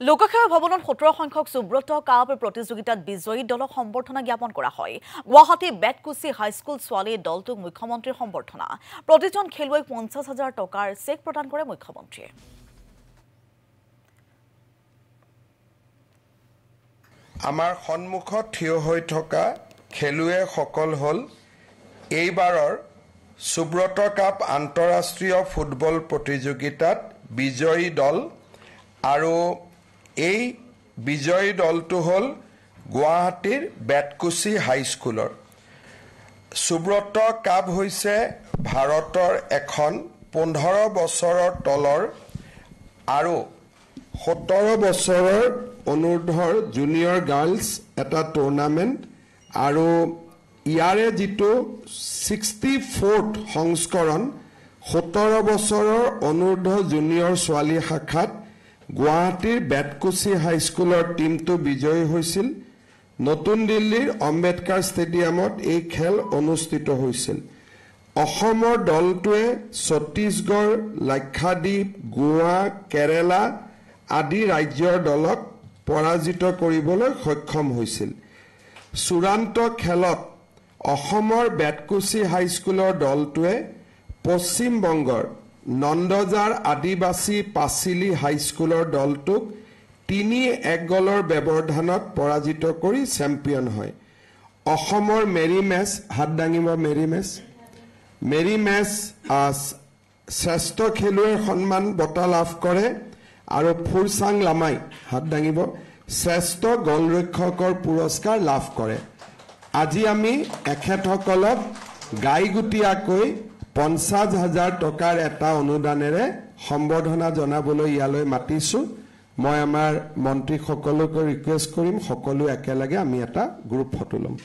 লোকসেৱা ভৱনত 17 সংখ্যক সুব্ৰত কাপ প্ৰতিযোগিতাত বিজয়ী দলক সম্বৰ্ধনা জ্ঞাপন কৰা হয়। গুৱাহাটী বেতকুচি হাইস্কুল ছোৱালী দলটোক মুখ্যমন্ত্ৰীৰ সম্বৰ্ধনা। প্ৰতিজন খেলুৱৈক 50,000 টকাৰ চেক প্ৰদান কৰে মুখ্যমন্ত্ৰীয়ে। আমাৰ সন্মুখত থিয় হৈ থকা খেলুৱৈসকল হ'ল এইবাৰৰ সুব্ৰত কাপ আন্তঃৰাষ্ট্ৰীয় ফুটবল প্ৰতিযোগিতাত বিজয়ী দল আৰু এই বিজয়ী দলটো হ'ল গুৱাহাটীৰ বেতকুচি হাইস্কুলৰ। সুব্ৰত কাপ হৈছে ভাৰতৰ এখন 15 বছৰৰ তলৰ আৰু 17 বছৰৰ অনুৰ্ধৰ জুনিয়ৰ গাৰ্লছ এটা টুৰ্ণামেণ্ট আৰু ইয়াৰে যিটো 64th সংস্কৰণ 17 বছৰৰ অনুৰ্ধ জুনিয়ৰ ছোৱালী শাখাত গুৱাহাটীৰ বেতকুচি হাইস্কুলৰ টিমটো বিজয়ী হৈছিল। নতুন দিল্লীৰ আম্বেদকাৰ ষ্টেডিয়ামত এই খেল অনুষ্ঠিত হৈছিল। অসমৰ দলটোৱে ছত্তীশগড়, লাক্ষাদ্বীপ, গোৱা, কেৰালা আদি ৰাজ্যৰ দলক পৰাজিত কৰিবলৈ সক্ষম হৈছিল। চূড়ান্ত খেলত অসমৰ বেতকুচি হাইস্কুলৰ দলটোৱে পশ্চিম বংগৰ নন্দজাৰ আদিবাসী পাচিলি হাইস্কুলৰ দলটোক 3-1 গলৰ ব্যৱধানত পৰাজিত কৰি চেম্পিয়ন হয়। অসমৰ মেৰী মেচ হাত দাঙিব মেৰী মেচ শ্ৰেষ্ঠ খেলুৱৈৰ সন্মান বঁটা লাভ কৰে আৰু ফুৰচাং লামাই হাত দাঙিব শ্ৰেষ্ঠ গলৰক্ষকৰ পুৰস্কাৰ লাভ কৰে। আজি আমি এখেতসকলক গাইগুটীয়াকৈ 50,000 টকাৰ এটা অনুদানেৰে সম্বৰ্ধনা জনাবলৈ ইয়ালৈ মাতিছোঁ। মই আমাৰ মন্ত্ৰীসকলক ৰিকুৱেষ্ট কৰিম সকলো একেলগে আমি এটা গ্ৰুপ ফটো ল'ম।